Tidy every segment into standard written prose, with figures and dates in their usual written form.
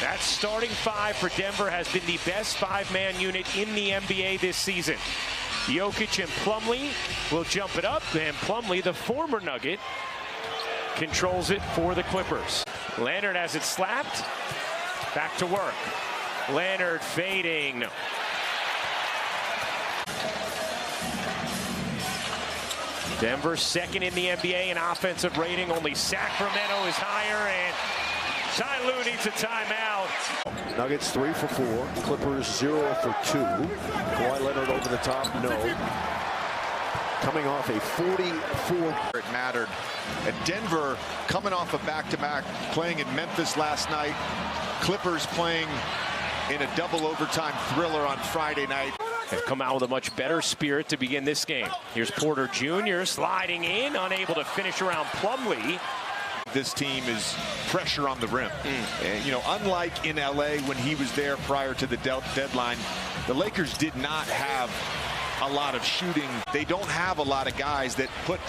That starting five for Denver has been the best five-man unit in the NBA this season. Jokic and Plumlee will jump it up, and Plumlee, the former Nugget, controls it for the Clippers. Leonard has it slapped. Back to work. Leonard fading. Denver second in the NBA in offensive rating. Only Sacramento is higher, and Ty Lue needs a timeout. Nuggets 3 for 4. Clippers 0 for 2. Kawhi Leonard over the top, no. Coming off a 44. It mattered. And Denver coming off a back-to-back, playing in Memphis last night. Clippers playing in a double overtime thriller on Friday night. Have come out with a much better spirit to begin this game. Here's Porter Jr. sliding in, unable to finish around Plumlee. This team is pressure on the rim. And, you know, unlike in LA when he was there prior to the deadline, the Lakers did not have a lot of shooting. They don't have a lot of guys that put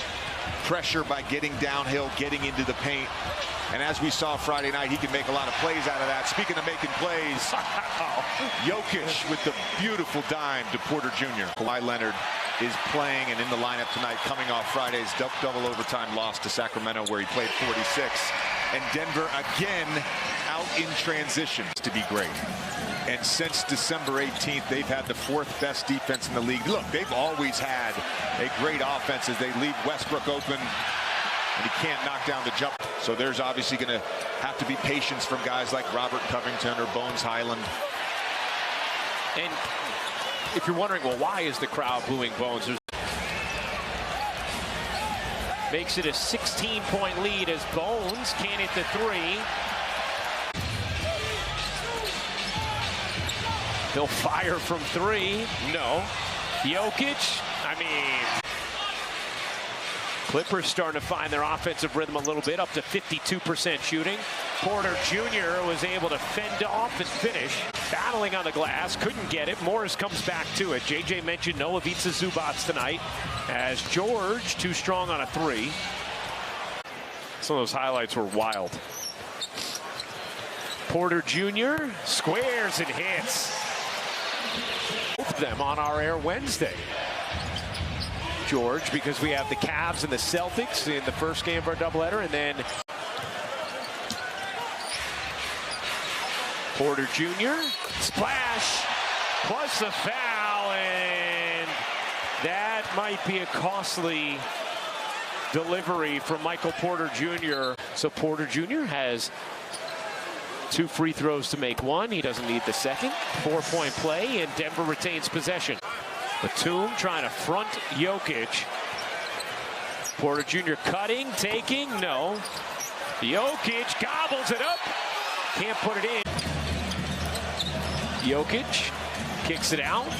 pressure by getting downhill, getting into the paint. And as we saw Friday night, he can make a lot of plays out of that. Speaking of making plays, Jokic with the beautiful dime to Porter Jr. Kawhi Leonard is playing and in the lineup tonight, coming off Friday's double overtime loss to Sacramento, where he played 46. And Denver again out in transition to be great. And since December 18th, they've had the fourth best defense in the league. Look, they've always had a great offense as they leave Westbrook open, and he can't knock down the jump. So there's obviously going to have to be patience from guys like Robert Covington or Bones Highland. And if you're wondering, well, why is the crowd booing Bones? Makes it a 16-point lead as Bones can't hit the three. He'll fire from three. No. Jokic, I mean, Clippers starting to find their offensive rhythm a little bit, up to 52% shooting. Porter Jr. was able to fend off and finish. Battling on the glass, couldn't get it. Morris comes back to it. JJ mentioned no Ivica Zubats tonight, as George too strong on a three. Some of those highlights were wild. Porter Jr. squares and hits. Both of them on our air Wednesday. George, because we have the Cavs and the Celtics in the first game of our doubleheader, and then Porter Jr. splash plus the foul, and that might be a costly delivery from Michael Porter Jr. So Porter Jr. has 2 free throws to make 1. He doesn't need the second. 4-point play, and Denver retains possession. Batum trying to front Jokic. Porter Jr. cutting, taking, no. Jokic gobbles it up. Can't put it in. Jokic kicks it out.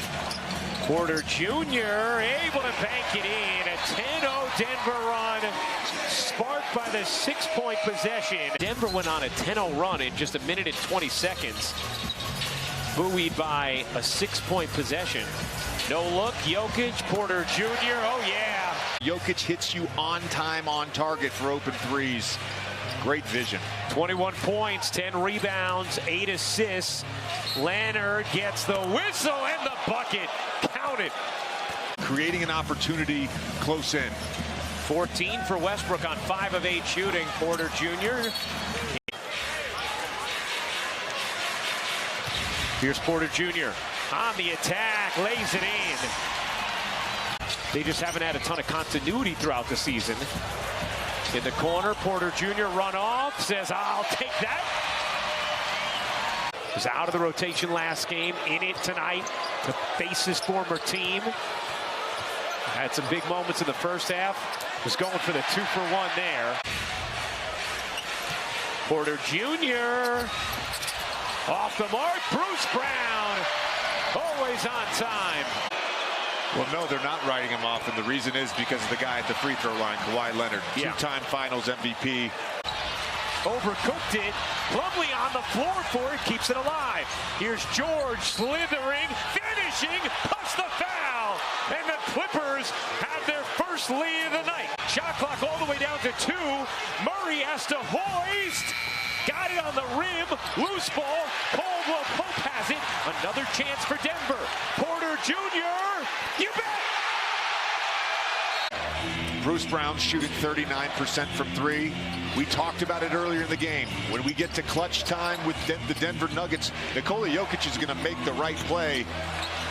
Porter Jr. able to bank it in. A 10-0 Denver run, sparked by the 6-point possession. Denver went on a 10-0 run in just 1 minute and 20 seconds. Buoyed by a 6-point possession. No look, Jokic, Porter Jr., oh yeah. Jokic hits you on time, on target for open threes. Great vision. 21 points, 10 rebounds, 8 assists. Leonard gets the whistle and the bucket. Count it. Creating an opportunity close in. 14 for Westbrook on 5 of 8 shooting. Porter Jr. Here's Porter Jr. on the attack, lays it in. They just haven't had a ton of continuity throughout the season. In the corner, Porter Jr. run off, says, I'll take that. Was out of the rotation last game, in it tonight to face his former team. Had some big moments in the first half. Was going for the 2-for-1 there. Porter Jr. off the mark, Bruce Brown, always on time. Well, no, they're not writing him off, and the reason is because of the guy at the free throw line, Kawhi Leonard, two-time Finals MVP. Overcooked it. Plumlee on the floor for it, keeps it alive. Here's George slithering, finishing, plus the foul. And the Clippers have their first lead of the night. Shot clock all the way down to 2. Murray has to hoist. got it on the rim, loose ball, Caldwell Pope has it, another chance for Denver. Porter Jr., you bet! Bruce Brown shooting 39% from three. We talked about it earlier in the game. When we get to clutch time with the Denver Nuggets, Nikola Jokic is going to make the right play.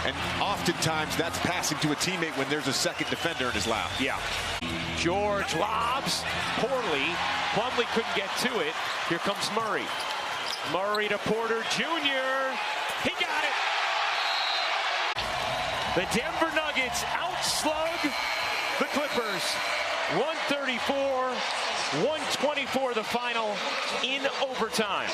And oftentimes that's passing to a teammate when there's a second defender in his lap. Yeah. George lobs poorly. Plumlee couldn't get to it. Here comes Murray. Murray to Porter Jr. He got it. The Denver Nuggets outslug the Clippers. 134-124 the final in overtime.